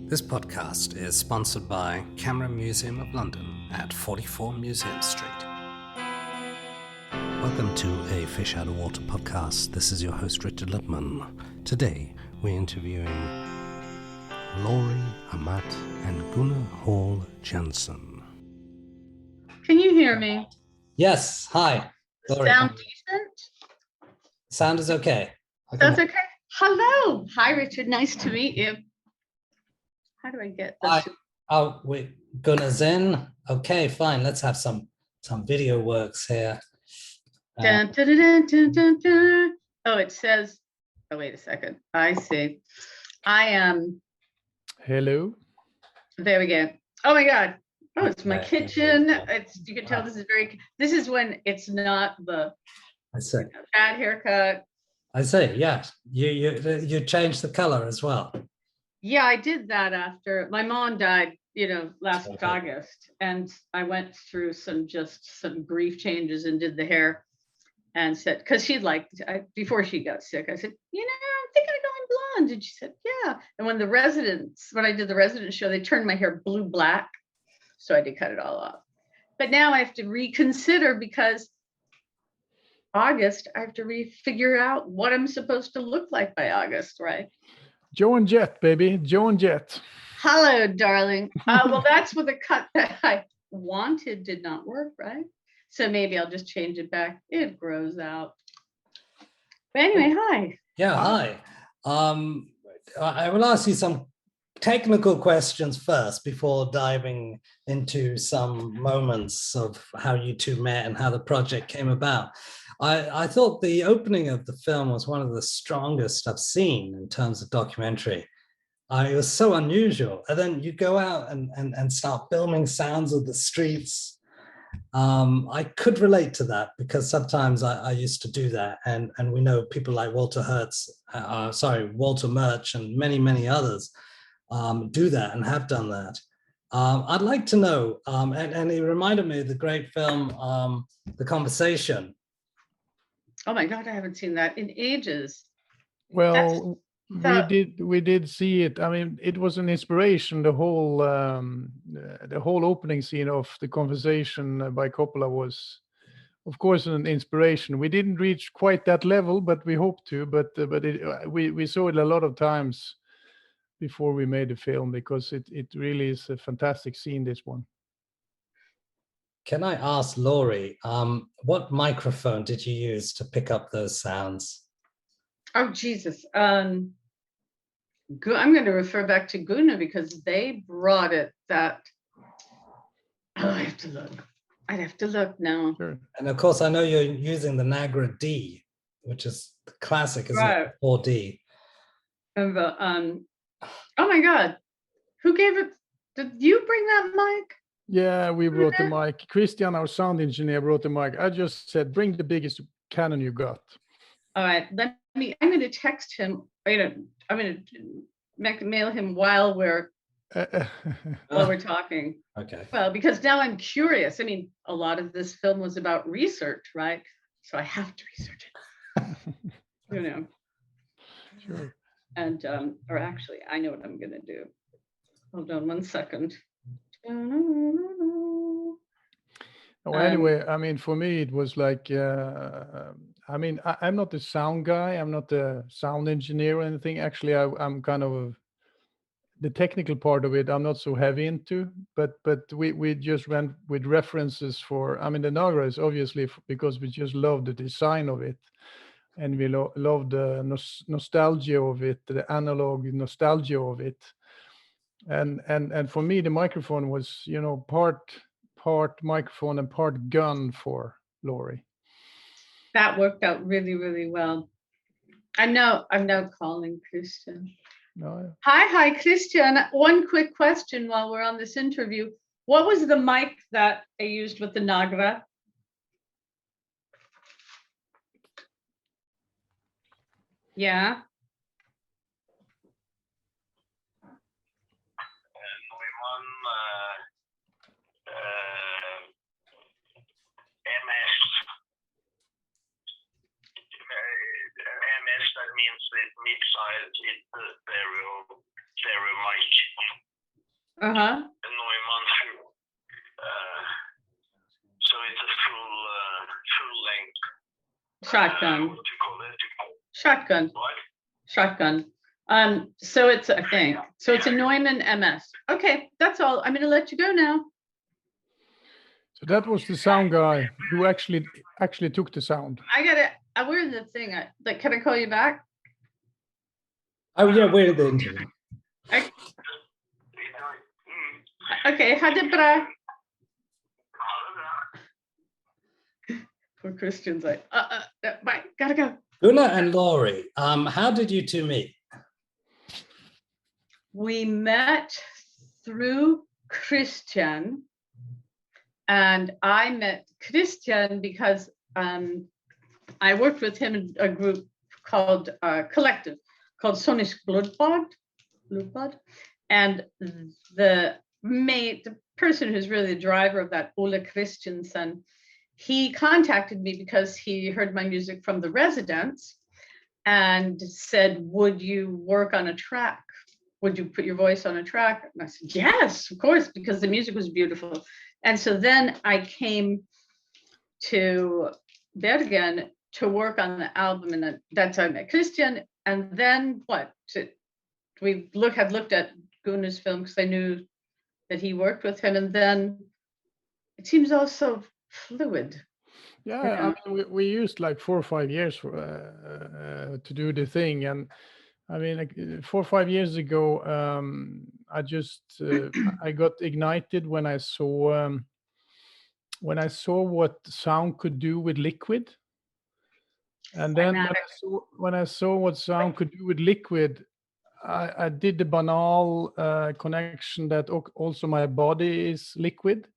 This podcast is sponsored by Camera Museum of London at 44 Museum Street. Welcome to a Fish Out of Water podcast. This is your host, Richard Lippman. Today, we're interviewing Laurie Amat and Gunnar Hall Jensen. Can you hear me? Yes, hi. Laurie. Sound decent? Sound is okay. That's okay. Hello. Hi, Richard. Nice to meet you. How do I get this? Oh, wait. Gunnar's in. Okay, fine. Let's have some video works here. Dun, dun, dun, dun, dun, dun. Oh, it says, oh, wait a second. I see. I am. Hello. There we go. Oh my God. Oh, it's my kitchen. You can tell this is when it's not the bad haircut. I say, yeah. You changed the color as well. Yeah, I did that after my mom died, last August, and I went through some grief changes and did the hair and said, because before she got sick, I said, I'm thinking of going blonde. And she said, yeah. And when I did the resident show, they turned my hair blue-black. So I did cut it all off. But now I have to reconsider because August, I have to figure out what I'm supposed to look like by August, right? Joe and Jet, baby. Joe and Jet. Hello, darling. Well, that's what the cut that I wanted did not work, right? So maybe I'll just change it back. It grows out. But anyway, hi. Yeah, hi. I will ask you some technical questions first before diving into some moments of how you two met and how the project came about. I thought the opening of the film was one of the strongest I've seen in terms of documentary. It was so unusual. And then you go out and start filming sounds of the streets. I could relate to that because sometimes I used to do that. And we know people like Walter Murch and many, many others do that and have done that. I'd like to know, and it reminded me of the great film, The Conversation. Oh my God, I haven't seen that in ages. Well, we did see it. I mean, it was an inspiration. The whole opening scene of The Conversation by Coppola was, of course, an inspiration. We didn't reach quite that level, but we hoped to. But we saw it a lot of times before we made the film because it really is a fantastic scene. This one. Can I ask Laurie, what microphone did you use to pick up those sounds? Oh, Jesus. I'm going to refer back to Gunnar because they brought it that. Oh, I have to look. I'd have to look now. Sure. And of course, I know you're using the Nagra D, which is the classic, isn't it? 4D. And oh my God. Who gave it? Did you bring that mic? Yeah, we brought the mic. Christian, our sound engineer, brought the mic. I just said, bring the biggest cannon you got. All right, I'm going to text him. I'm going to mail him while we're talking. Okay. Well, because now I'm curious. I mean, a lot of this film was about research, right? So I have to research it. Sure. And, or actually, I know what I'm going to do. Hold on 1 second. Anyway, I mean, for me, it was like, I'm not the sound guy. I'm not the sound engineer or anything. Actually, I'm kind of the technical part of it. I'm not so heavy into, but we just went with references for, the Nagra is obviously because we just love the design of it. And we love the nostalgia of it, the analog nostalgia of it. And for me, the microphone was, part microphone and part gun for Laurie. That worked out really, really well. I'm now calling Christian. Oh, yeah. Hi, Christian. One quick question while we're on this interview. What was the mic that I used with the Nagra? Yeah. That means it mid-size, it's stereo mic. Uh-huh. a Neumann full. So it's a full length. Shotgun. What do you call it? Shotgun. What? Shotgun. So it's a thing. So it's a Neumann MS. Okay, that's all. I'm gonna let you go now. So that was the sound guy who actually took the sound. I gotta. We're in the thing. Like, can I call you back? Oh yeah, we're in the interview. Okay, ha det bra. Poor Christian's like, bye, gotta go. Gunnar and Laurie, how did you two meet? We met through Christian, and I met Christian because I worked with him in a group called collective called Sonisk Blodbad, and the person who's really the driver of that, Ole Christiansen, he contacted me because he heard my music from the residents and said, would you work on a track? Would you put your voice on a track? And I said, yes, of course, because the music was beautiful. And so then I came to Bergen to work on the album, and that's how I met Christian. And then we had looked at Gunnar's film because I knew that he worked with him, and then it seems also fluid. Yeah, I mean, we used like 4 or 5 years to do the thing, and I mean, like 4 or 5 years ago, I just I got ignited when I saw what sound could do with liquid, and then when I saw what sound could do with liquid, I did the banal connection that also my body is liquid.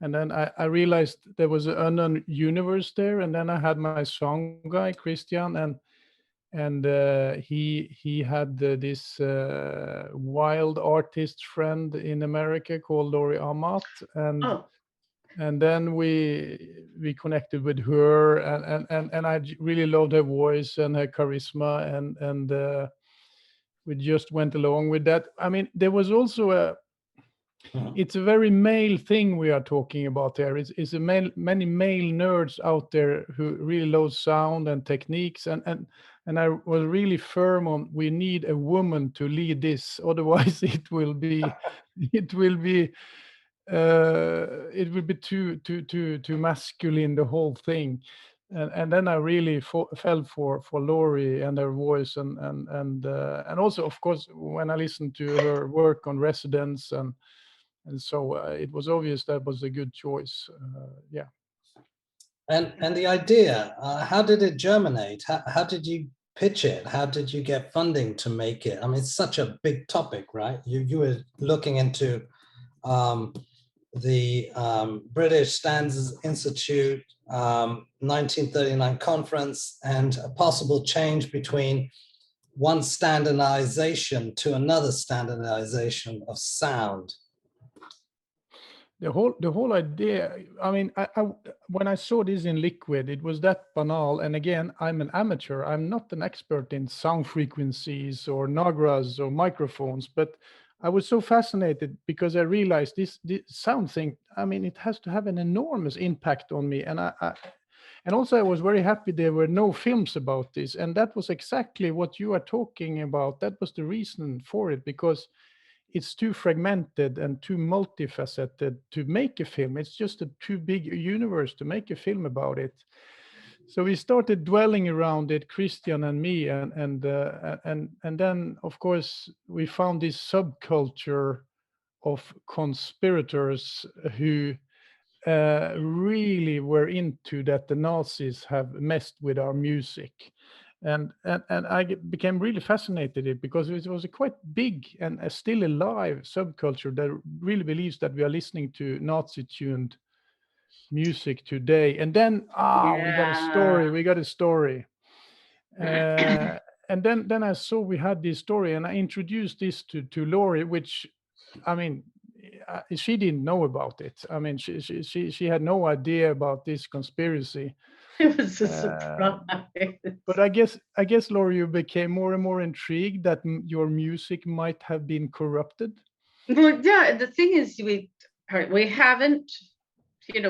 And then I realized there was an unknown universe there. And then I had my song guy, Christian, and he had this wild artist friend in America called Laurie Amat. And then we connected with her, and I really loved her voice and her charisma, and we just went along with that. I mean, there was also it's a very male thing we are talking about there. It's many male nerds out there who really love sound and techniques, and I was really firm on we need a woman to lead this, otherwise it will be too masculine, the whole thing. And then I really fell for Laurie and her voice, and also, of course, when I listened to her work on Residents, and so it was obvious that was a good choice. Yeah. And the idea, how did it germinate? How did you pitch it? How did you get funding to make it? I mean, it's such a big topic, right? You were looking into the British Standards Institute 1939 conference and a possible change between one standardization to another standardization of sound. The whole idea, I mean, I when I saw this in liquid, it was that banal. And again, I'm an amateur. I'm not an expert in sound frequencies or nagras or microphones, but I was so fascinated because I realized this sound thing, I mean, it has to have an enormous impact on me. And and also I was very happy there were no films about this. And that was exactly what you are talking about. That was the reason for it, because it's too fragmented and too multifaceted to make a film. It's just a too big universe to make a film about it. So we started dwelling around it, Christian and me, and then of course we found this subculture of conspirators who really were into that the Nazis have messed with our music. And I became really fascinated it because it was a quite big and still alive subculture that really believes that we are listening to Nazi-tuned music today. And then we got a story. And then I saw we had this story, and I introduced this to Laurie, which, I mean, she didn't know about it. I mean, she had no idea about this conspiracy. It was a surprise. But I guess, Laurie, you became more and more intrigued that your music might have been corrupted. Well, yeah, the thing is, we haven't, we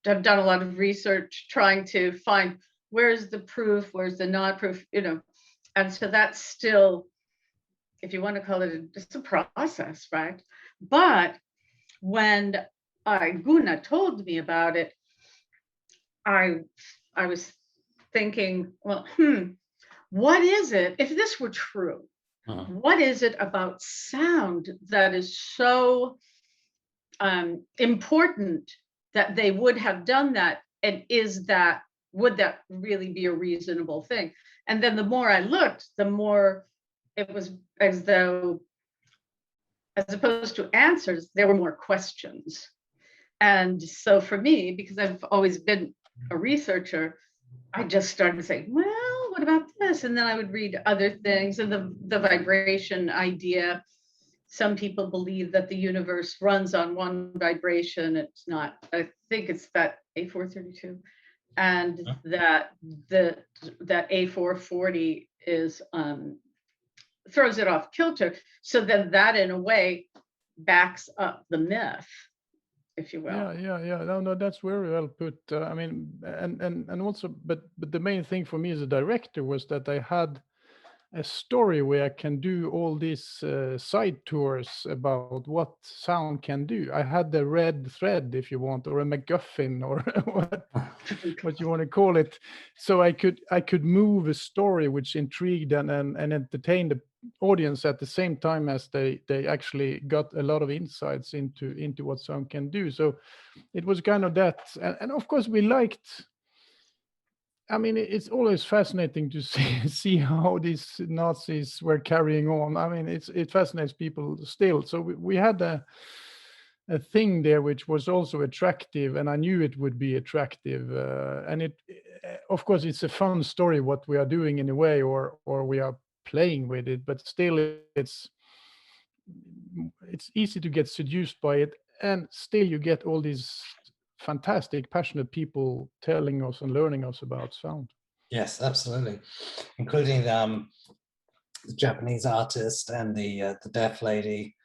have done a lot of research trying to find where's the proof, where's the not proof, and so that's still, if you want to call it, it's a process, right? But when Gunnar told me about it, I was thinking, well, what is it, if this were true, what is it about sound that is so important that they would have done that? And would that really be a reasonable thing? And then the more I looked, the more it was as though, as opposed to answers, there were more questions. And so for me, because I've always been a researcher, I just started saying, well, what about this? And then I would read other things, and the vibration idea. Some people believe that the universe runs on one vibration. It's not. I think it's that A432, and that A440 is throws it off kilter. So then that, in a way, backs up the myth, if you will. Yeah. No, that's very well put. I mean, and also, but the main thing for me as a director was that I had a story where I can do all these side tours about what sound can do. I had the red thread, if you want, or a MacGuffin, or what you want to call it. So I could move a story which intrigued and entertained the audience at the same time as they actually got a lot of insights into what sound can do. So it was kind of that, and of course we liked. I mean, it's always fascinating to see how these Nazis were carrying on. I mean, it fascinates people still. So we had a thing there which was also attractive, and I knew it would be attractive. And it, of course, it's a fun story what we are doing in a way, or we are playing with it. But still, it's easy to get seduced by it, and still you get all these fantastic, passionate people telling us and learning us about sound. Yes, absolutely, including the Japanese artist and the deaf lady.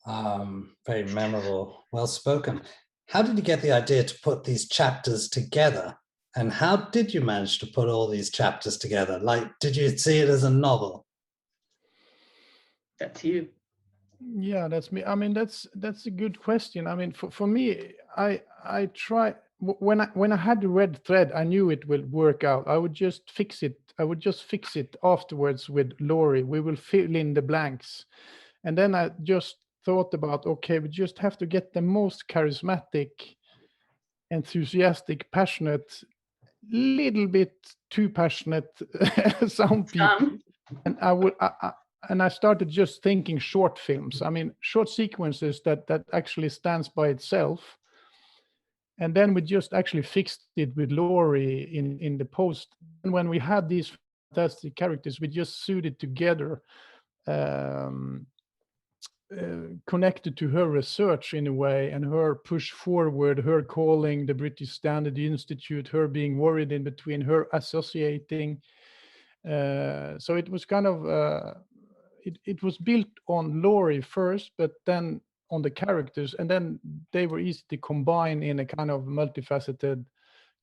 Very memorable, well spoken. How did you get the idea to put these chapters together? And how did you manage to put all these chapters together? Like, did you see it as a novel? That's you. Yeah, that's me. I mean, that's a good question. I mean, for me, I try, when I had the red thread, I knew it would work out. I would just fix it. I would just fix it afterwards with Laurie. We will fill in the blanks. And then I just thought about, okay, we just have to get the most charismatic, enthusiastic, passionate, little bit too passionate sound people. And I started just thinking short films. I mean, short sequences that actually stands by itself. And then we just actually fixed it with Laurie in the post. And when we had these fantastic characters, we just suited together, connected to her research in a way, and her push forward, her calling the British Standard Institute, her being worried in between, her associating. So it was kind of, it was built on Laurie first, but then on the characters, and then they were easy to combine in a kind of multifaceted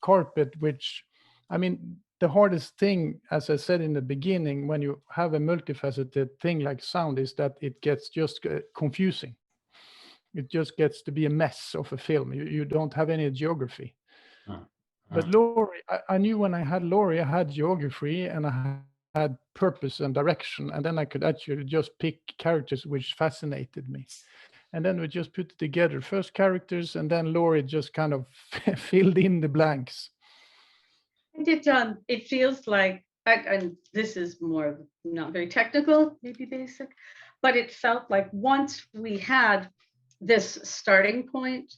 carpet, which, I mean, the hardest thing, as I said in the beginning, when you have a multifaceted thing like sound, is that it gets just confusing. It just gets to be a mess of a film. You don't have any geography. But Laurie, I knew when I had Laurie, I had geography and I had purpose and direction. And then I could actually just pick characters which fascinated me. And then we just put it together, first characters, and then Laurie just kind of filled in the blanks. It feels like, and this is more not very technical, maybe basic, but it felt like once we had this starting point,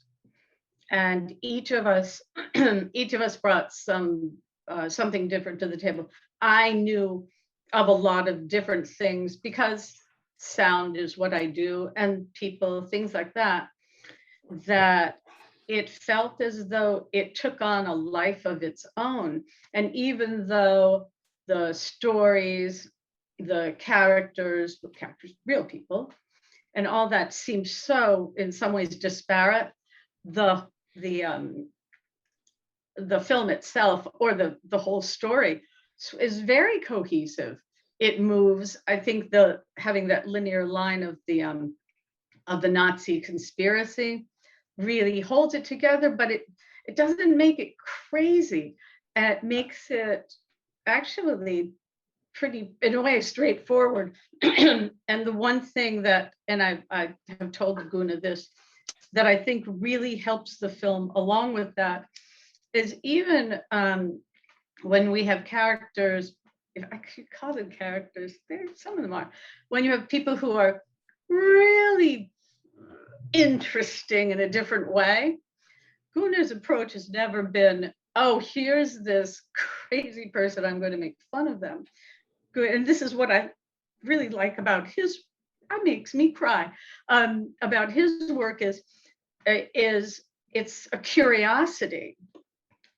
and each of us brought something different to the table. I knew of a lot of different things because sound is what I do, and people, things like that, that it felt as though it took on a life of its own. And even though the stories the characters, real people, and all that seems so, in some ways, disparate. The film itself, or the whole story, is very cohesive. It moves. I think having that linear line of the Nazi conspiracy really holds it together, but it doesn't make it crazy, and it makes it actually pretty, in a way, straightforward. And the one thing that, and I have told Gunnar this, that I think really helps the film along with that, is even when we have characters, if I could call them characters, some of them are, when you have people who are really interesting in a different way, Gunnar's approach has never been, oh, here's this crazy person, I'm going to make fun of them. And this is what I really like about his, it makes me cry, about his work is it's a curiosity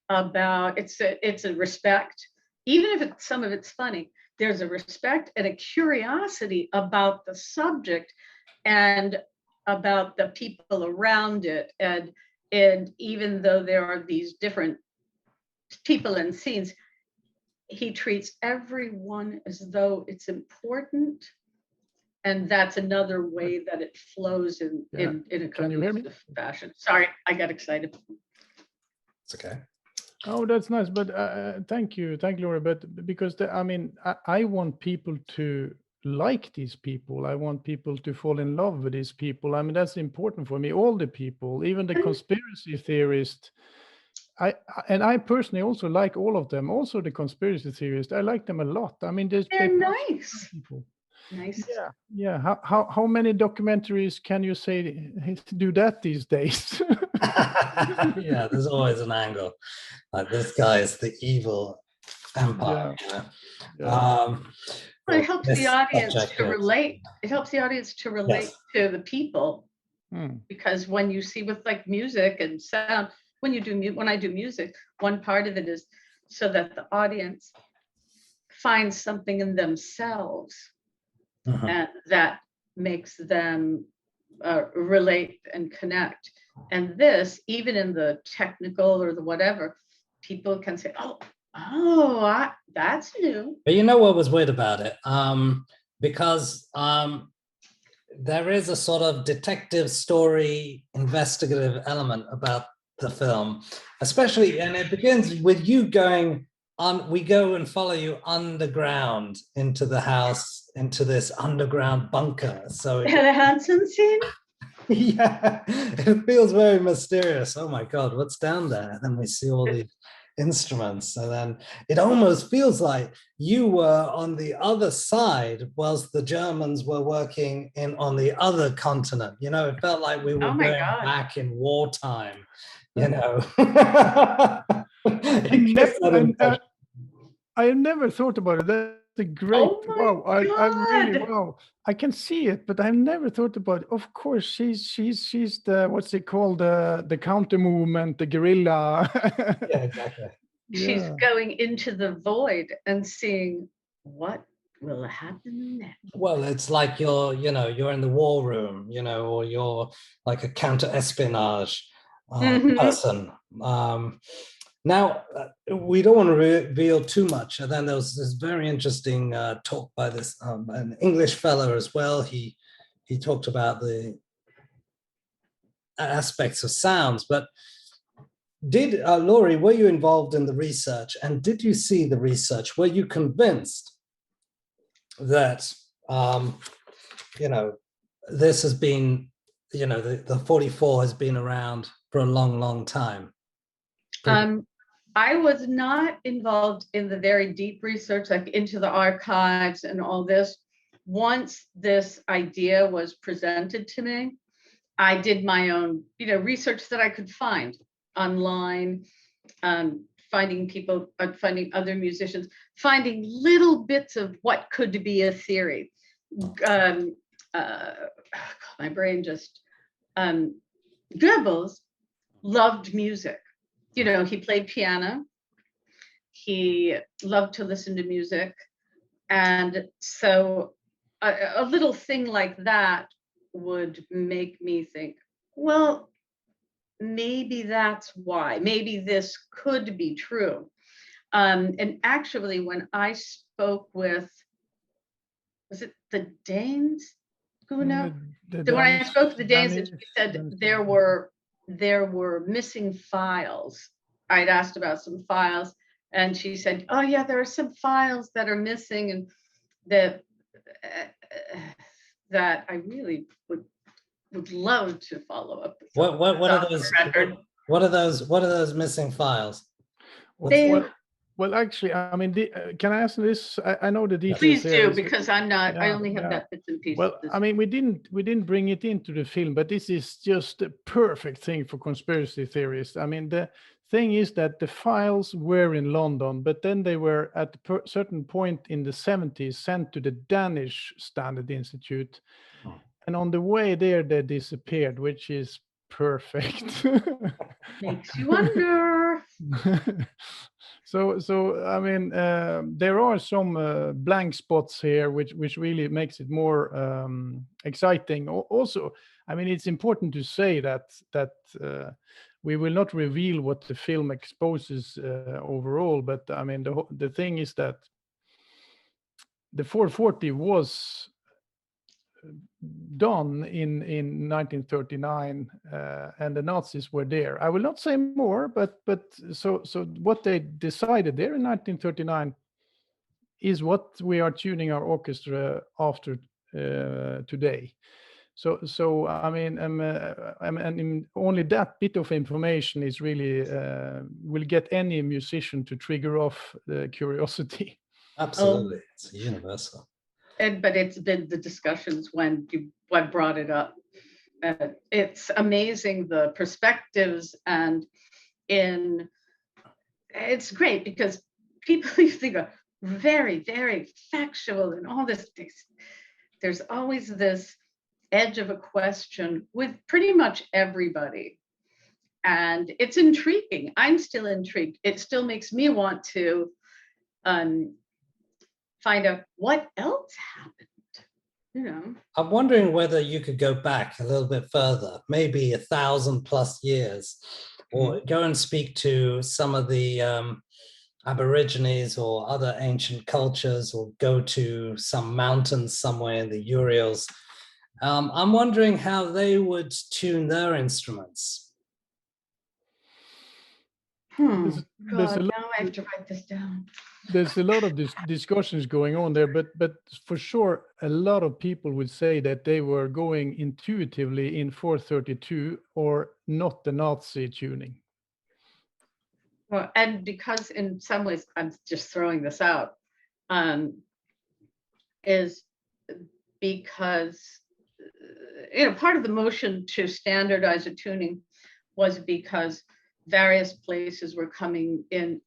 about, it's a respect, even if some of it's funny, there's a respect and a curiosity about the subject and about the people around it. And even though there are these different people and scenes, he treats everyone as though it's important. And that's another way that it flows in a cohesive fashion. Sorry, I got excited. It's okay. Oh, that's nice. But thank you, Laurie. But because I want people to like these people. I want people to fall in love with these people. I mean, that's important for me. All the people, even the conspiracy theorists. I personally also like all of them. Also the conspiracy theorists. I like them a lot. I mean, they're nice people. Nice. Yeah. How many documentaries can you say do that these days? Yeah, there's always an angle. Like, this guy is the evil empire. Yeah. It helps the audience to relate. It helps the audience to relate to the people, because when you see with like music and sound, when I do music, one part of it is so that the audience finds something in themselves and that makes them relate and connect. And this, even in the technical or the whatever, people can say, that's new. But you know what was weird about it? Because there is a sort of detective story, investigative element about the film, especially, and it begins with you going on. We go and follow you underground into the house, into this underground bunker. So the Hansen scene. Yeah, it feels very mysterious. Oh my God, what's down there? And then we see all these instruments, and then it almost feels like you were on the other side whilst the Germans were working on the other continent. You know, it felt like we were going back in wartime, you know. I never thought about it. That's a great, wow. I really, wow. I can see it, but I've never thought about it. Of course, she's the, what's it called? The counter movement, the guerrilla. Yeah, exactly. She's going into the void and seeing what will happen next. Well, it's like you're in the war room, or you're like a counter-espionage person. Now, we don't want to reveal too much. And then there was this very interesting talk by this an English fellow as well. He talked about the aspects of sounds. But did Laurie, were you involved in the research? And did you see the research? Were you convinced that this has been, the 44 has been around for a long, long time? I was not involved in the very deep research, like into the archives and all this. Once this idea was presented to me, I did my own, research that I could find online, finding people, finding other musicians, finding little bits of what could be a theory. My brain just, Goebbels loved music. He played piano. He loved to listen to music. And so a little thing like that would make me think, well, maybe that's why, maybe this could be true. And actually, when I spoke with, was it the Danes, Gunnar? When I spoke to the Danes, and she said there were missing files. I'd asked about some files, and she said, "Oh yeah, there are some files that are missing, and that I really would love to follow up." What are those? What are those missing files? Well, actually, I mean, can I ask this? I know the details. Please do, because I'm not. I only have that bits and pieces. Well, I mean, we didn't bring it into the film, but this is just a perfect thing for conspiracy theorists. I mean, the thing is that the files were in London, but then they were at a certain point in the 70s sent to the Danish Standard Institute, and on the way there they disappeared, which is perfect. Makes you wonder. So I mean, there are some blank spots here, which really makes it more exciting. Also, I mean, it's important to say that we will not reveal what the film exposes overall, but I mean, the thing is that the 440 was done in 1939, and the Nazis were there. I will not say more, but so what they decided there in 1939 is what we are tuning our orchestra after today. So I mean, only that bit of information is really will get any musician to trigger off the curiosity. Absolutely, it's universal. But it's been the discussions when brought it up. It's amazing the perspectives, and it's great because people you think are very, very factual and all this. There's always this edge of a question with pretty much everybody, and it's intriguing. I'm still intrigued. It still makes me want to find out what else happened, you know. I'm wondering whether you could go back a little bit further, maybe 1,000+ years, or go and speak to some of the Aborigines or other ancient cultures, or go to some mountains somewhere in the Urals. I'm wondering how they would tune their instruments. There's now I have to write this down. There's a lot of discussions going on there, but for sure, a lot of people would say that they were going intuitively in 432 or not the Nazi tuning. Well, and because in some ways, I'm just throwing this out, is because, part of the motion to standardize a tuning was because various places were coming in,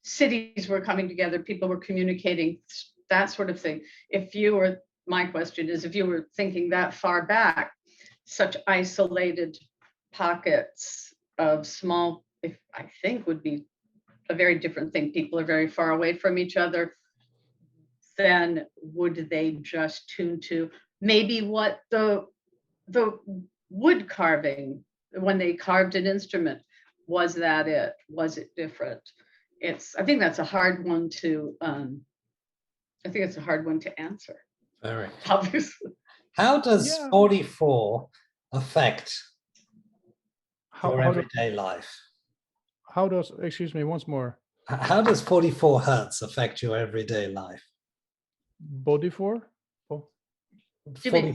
cities were coming together, people were communicating, that sort of thing. My question is, if you were thinking that far back, such isolated pockets of small, I think would be a very different thing. People are very far away from each other. Then would they just tune to maybe what the wood carving, when they carved an instrument, was that it? Was it different? I think that's a hard one to answer. Very. Obviously. How does 44 affect your everyday life? How does, excuse me, once more. How does 44 Hertz affect your everyday life? Body 4? Oh. You mean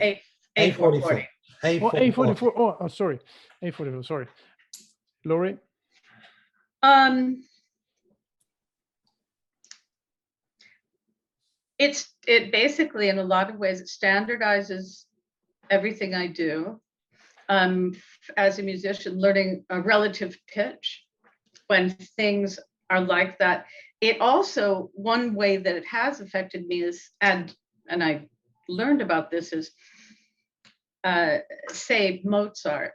A44. A44. Oh, sorry. A44, sorry. Laurie? It basically, in a lot of ways, it standardizes everything I do. As a musician, learning a relative pitch when things are like that. It also, one way that it has affected me is, and I learned about this, is say Mozart.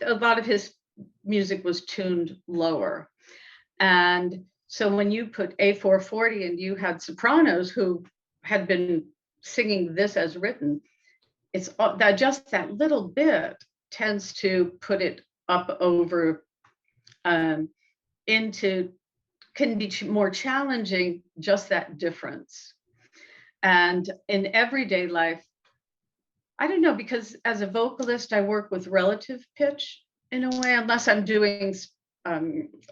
A lot of his music was tuned lower. And so when you put A440 and you had sopranos who had been singing this as written, it's that just that little bit tends to put it up over into, can be more challenging, just that difference. And in everyday life, I don't know, because as a vocalist, I work with relative pitch in a way, unless I'm doing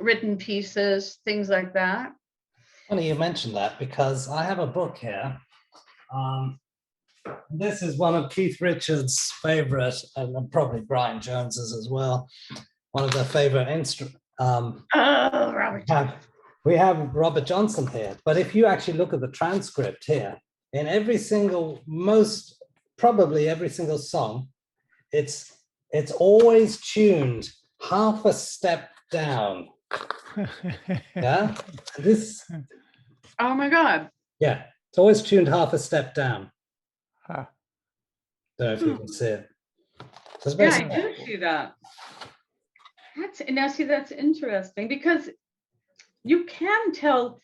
written pieces, things like that. Funny you mentioned that, because I have a book here. This is one of Keith Richards' favorite, and probably Brian Jones's as well, one of their favorite instruments. Robert. We have Robert Johnson here, but if you actually look at the transcript here, in every single, probably every single song, it's always tuned half a step down. Yeah, Oh my God. Yeah, it's always tuned half a step down. Huh. Don't know if you can see it. So it's Yeah, I basically- do see that. That's interesting, because you can tell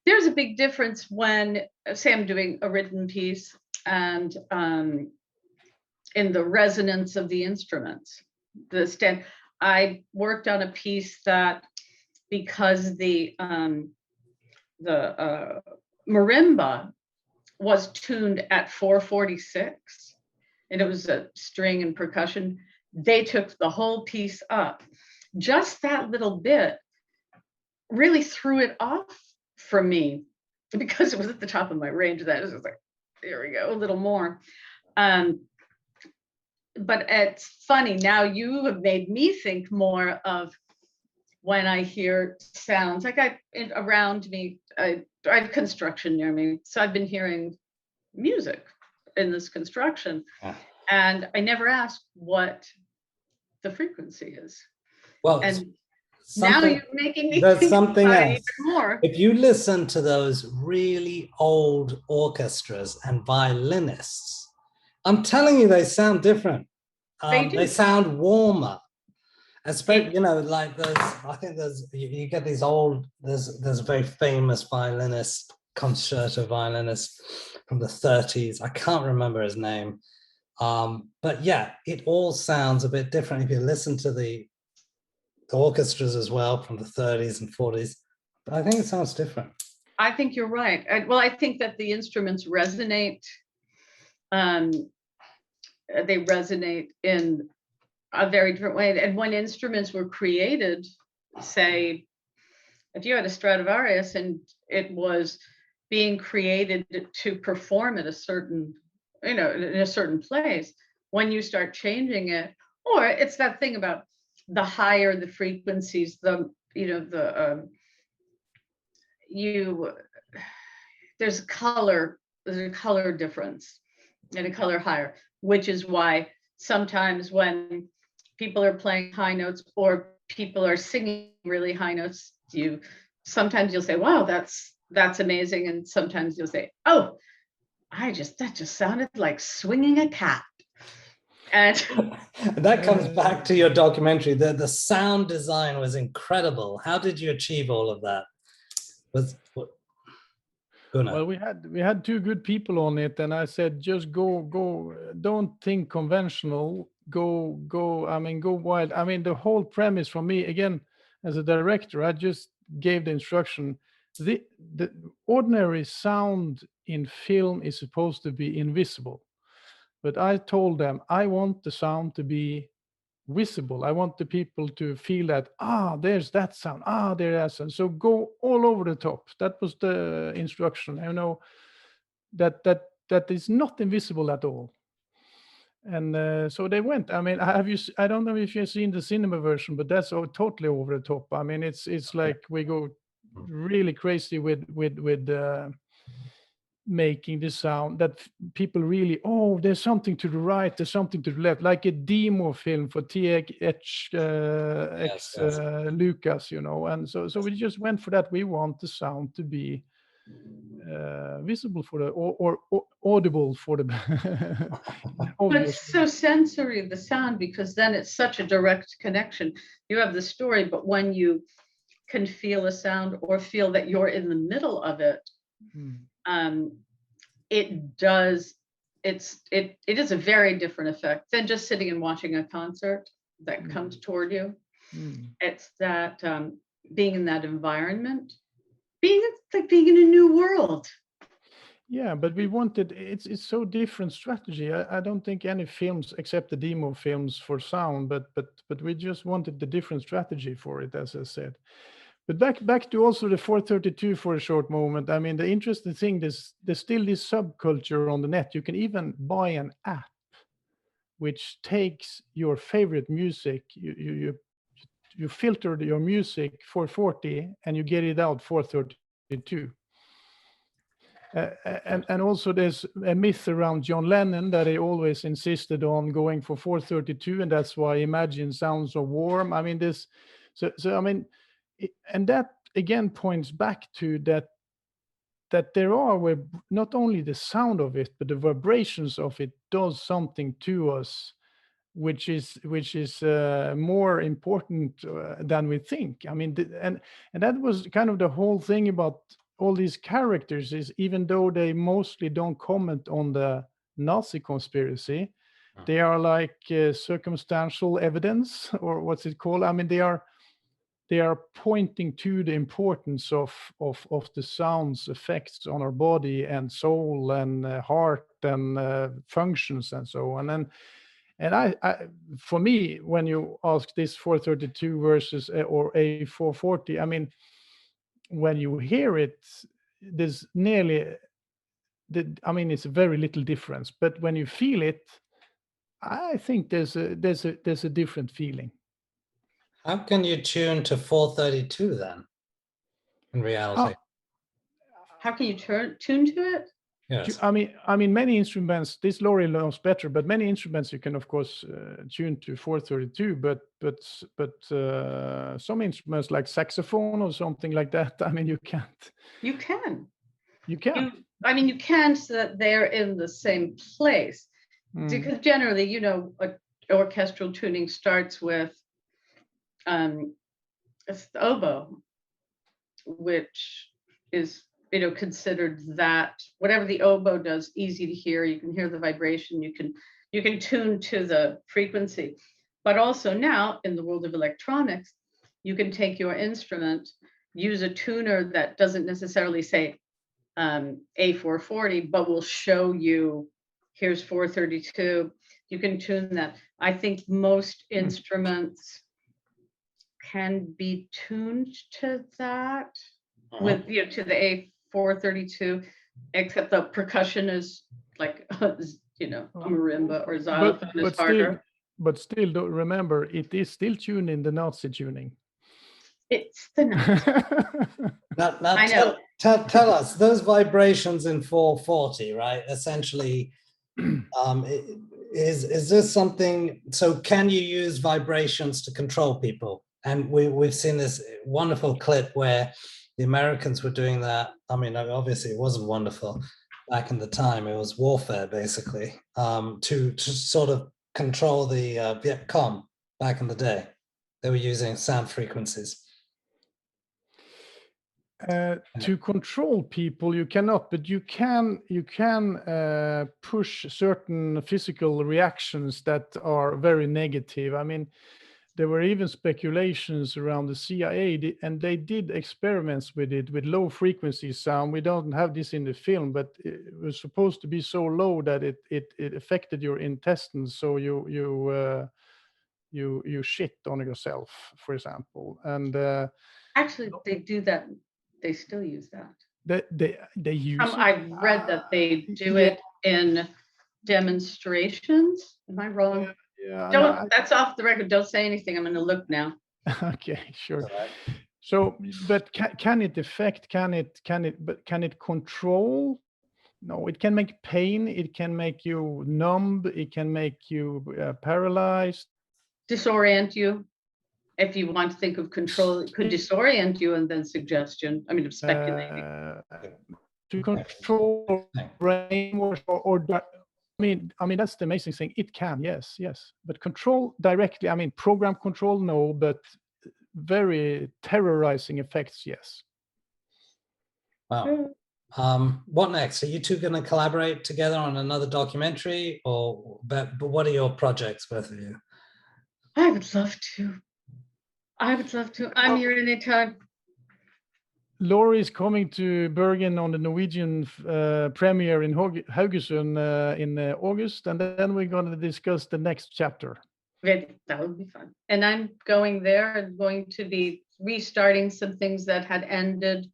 there's a big difference when, say, I'm doing a written piece and in the resonance of the instruments. I worked on a piece that, because the marimba was tuned at 446, and it was a string and percussion, they took the whole piece up. Just that little bit really threw it off for me, because it was at the top of my range. That was like, there we go, a little more. But it's funny, now you have made me think more of when I hear sounds, like around me, I have construction near me, so I've been hearing music in this construction. And I never asked what the frequency is. Well, and now you're making me there's think something about it else. even more. If you listen to those really old orchestras and violinists, I'm telling you, they sound different. They sound warmer. Especially, like I think you get these old, there's a very famous violinist, concerto violinist from the 30s. I can't remember his name. But yeah, it all sounds a bit different if you listen to the orchestras as well from the 30s and 40s. But I think it sounds different. I think you're right. I think that the instruments resonate. They resonate in a very different way. And when instruments were created, say, if you had a Stradivarius and it was being created to perform at a certain, in a certain place, when you start changing it, or it's that thing about the higher the frequencies, there's a color difference and a color higher, which is why sometimes when people are playing high notes or people are singing really high notes, sometimes you'll say, wow, that's amazing. And sometimes you'll say, oh, that just sounded like swinging a cat. And that comes back to your documentary. The sound design was incredible. How did you achieve all of that? Gunnar? Well, we had two good people on it, and I said, just go, don't think conventional, go wild. I mean, the whole premise for me, again, as a director, I just gave the instruction. The ordinary sound in film is supposed to be invisible, but I told them I want the sound to be visible. I want the people to feel that, there's that sound, there's that sound. So go all over the top. That was the instruction. I know that is not invisible at all. And so they went. I mean, I don't know if you've seen the cinema version, but that's totally over the top. I mean, it's like we go really crazy with making the sound that people really, there's something to the right, there's something to the left, like a demo film for THX Lucas, and so we just went for that. We want the sound to be visible for the or audible for the But obvious. it's so sensory, the sound, because then it's such a direct connection. You have the story, but when you can feel a sound or feel that you're in the middle of it, it does, it is a very different effect than just sitting and watching a concert that comes toward you. It's that being in that environment, it's like being in a new world. Yeah, but we wanted, it's so different strategy. I don't think any films except the demo films for sound, but we just wanted the different strategy for it, as I said. But back to also the 432 for a short moment. I mean, the interesting thing is there's still this subculture on the net. You can even buy an app which takes your favorite music. You filter your music 440 and you get it out 432. And also there's a myth around John Lennon that he always insisted on going for 432, and that's why Imagine sounds so warm. I mean, I mean, and that again points back to that there are not only the sound of it, but the vibrations of it does something to us, which is more important than we think. I mean, and that was kind of the whole thing about all these characters, is even though they mostly don't comment on the Nazi conspiracy, they are like circumstantial evidence, or what's it called? I mean, they are pointing to the importance of the sound's effects on our body and soul and heart and functions and so on. And I, for me, when you ask this 432 versus or A440, I mean, when you hear it, there's I mean, it's a very little difference. But when you feel it, I think there's a different feeling. How can you tune to 432 then, in reality? How can you tune to it? Yes. I mean, many instruments, this Laurie knows better, but many instruments you can, of course, tune to 432, but some instruments like saxophone or something like that, I mean, you can't. You can. You can. I mean, you can, so that they're in the same place. Because generally, you know, orchestral tuning starts with it's the oboe, which is, you know, considered that whatever the oboe does, easy to hear. You can hear the vibration. You can tune to the frequency. But also now in the world of electronics, you can take your instrument, use a tuner that doesn't necessarily say A440, but will show you here's 432. You can tune that. I think most instruments can be tuned to that with, you know, to the A432, except the percussion is like, you know, a marimba or xylophone is harder. But still, don't remember, it is still tuned in the Nazi tuning. It's the Nazi. Now I know. Tell us, those vibrations in 440, right? Essentially, is this something, so can you use vibrations to control people? And we've seen this wonderful clip where the Americans were doing that. I mean, obviously it wasn't wonderful back in the time. It was warfare, basically, to sort of control the Viet Cong back in the day. They were using sound frequencies. To control people, you cannot, but you can push certain physical reactions that are very negative. I mean, there were even speculations around the CIA, and they did experiments with it, with low frequency sound. We don't have this in the film, but it was supposed to be so low that it affected your intestines, so you shit on yourself, for example. And Actually, they do that. They still use that. They use it? I've read that they do it in demonstrations. Am I wrong? Yeah, that's off the record. Don't say anything. I'm going to look now. Okay, sure. So, but can it affect? Can it control? No, it can make pain. It can make you numb. It can make you paralyzed. Disorient you. If you want to think of control, it could disorient you, and then suggestion. I mean, I'm speculating. to control brainwash I mean that's the amazing thing. It can, yes, but control directly. I mean, program control, no, but very terrorizing effects, yes. Wow. What next? Are you two going to collaborate together on another documentary, or but what are your projects, both of you? I would love to. I'm here anytime. Laurie is coming to Bergen on the Norwegian premiere in Haugesund in August, and then we're going to discuss the next chapter. That would be fun. And I'm going there and going to be restarting some things that had ended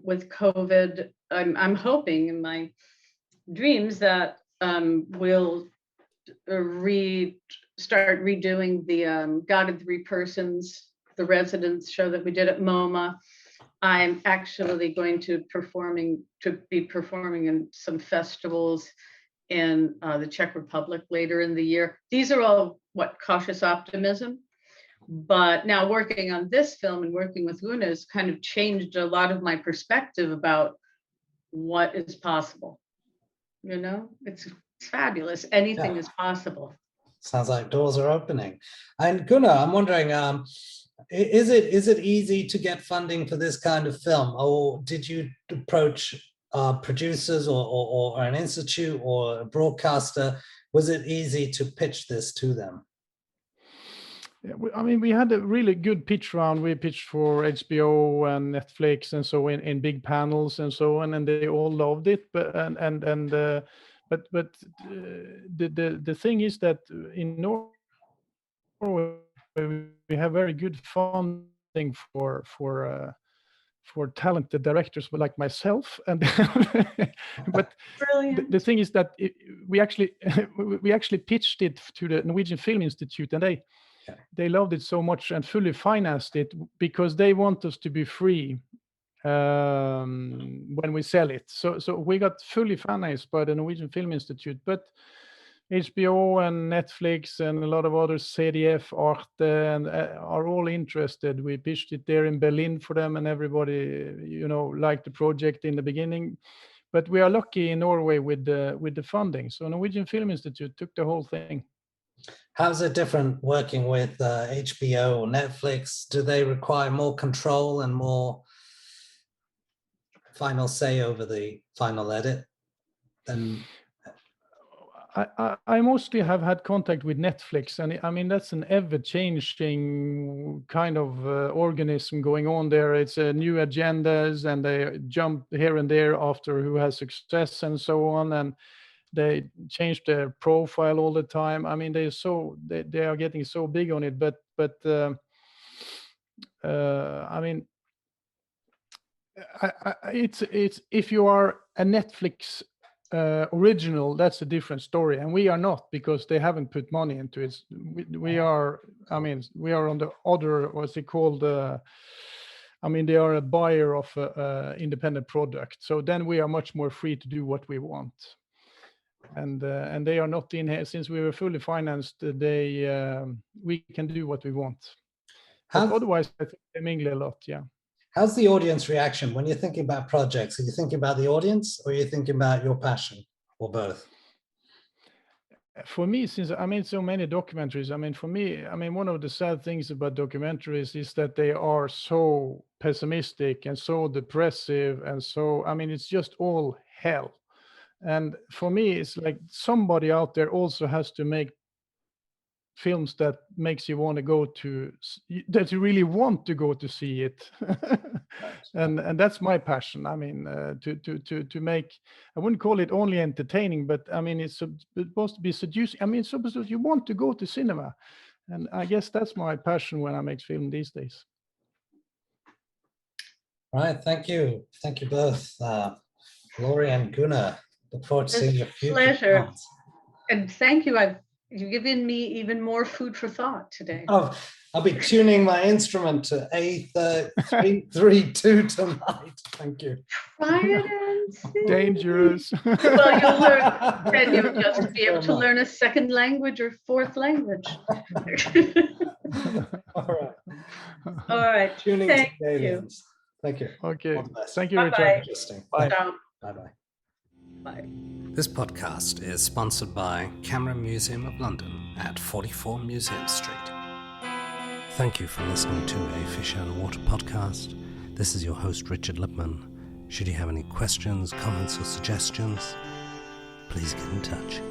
with COVID. I'm hoping in my dreams that we'll start redoing the God of Three Persons, the residence show that we did at MoMA. I'm actually going to be performing in some festivals in the Czech Republic later in the year. These are all cautious optimism. But now working on this film and working with Gunnar has kind of changed a lot of my perspective about what is possible. You know, it's fabulous. Anything is possible. Sounds like doors are opening. And Gunnar, I'm wondering, is it easy to get funding for this kind of film, or did you approach producers or an institute or a broadcaster? Was it easy to pitch this to them? Yeah, I mean, we had a really good pitch round. We pitched for HBO and Netflix and so in big panels and so on, and they all loved it. But the thing is that in Norway we have very good funding for talented directors like myself, and but the thing is that we actually pitched it to the Norwegian Film Institute, and they loved it so much and fully financed it because they want us to be free when we sell it. So we got fully financed by the Norwegian Film Institute, but HBO and Netflix and a lot of others, CDF, Arte, and are all interested. We pitched it there in Berlin for them, and everybody, liked the project in the beginning. But we are lucky in Norway with the funding. So Norwegian Film Institute took the whole thing. How's it different working with HBO or Netflix? Do they require more control and more final say over the final edit than? I mostly have had contact with Netflix, and I mean that's an ever-changing kind of organism going on there. It's new agendas, and they jump here and there after who has success and so on, and they change their profile all the time. I mean, they are getting so big on it, but I mean, it's if you are a Netflix original, that's a different story, and we are not, because they haven't put money into it. We are, I mean, we are on the other, what's it called? I mean, they are a buyer of independent product, so then we are much more free to do what we want. And they are not in here since we were fully financed. We can do what we want. But otherwise, I think they mingle a lot. Yeah. How's the audience reaction when you're thinking about projects? Are you thinking about the audience, or are you thinking about your passion, or both? For me, since I made so many documentaries, I mean, for me, I mean, one of the sad things about documentaries is that they are so pessimistic and so depressive, and so, I mean, it's just all hell. And for me, it's like somebody out there also has to make films that makes you want to go to, that you really want to go to see it. and that's my passion. I mean, to make, I wouldn't call it only entertaining, but I mean, it's supposed to be seducing. I mean, it's supposed to, you want to go to cinema. And I guess that's my passion when I make film these days. Right, thank you. Thank you both, Laurie and Gunnar. Look forward to seeing your future. Pleasure. And thank you. You've given me even more food for thought today. Oh, I'll be tuning my instrument to A332 tonight. Thank you. Try it and see. Dangerous. Well, you'll learn, then you'll just be able to learn a second language or fourth language. All right. All right. Tuning Thank to aliens. Thank you. Okay. All the best. Thank you, Bye-bye. Richard. Interesting. Bye. So, Bye-bye. bye. This podcast is sponsored by Camera Museum of London at 44 Museum Street. Thank you for listening to a Fish Out of Water podcast. This is your host, Richard Lipman. Should you have any questions, comments, or suggestions, please get in touch.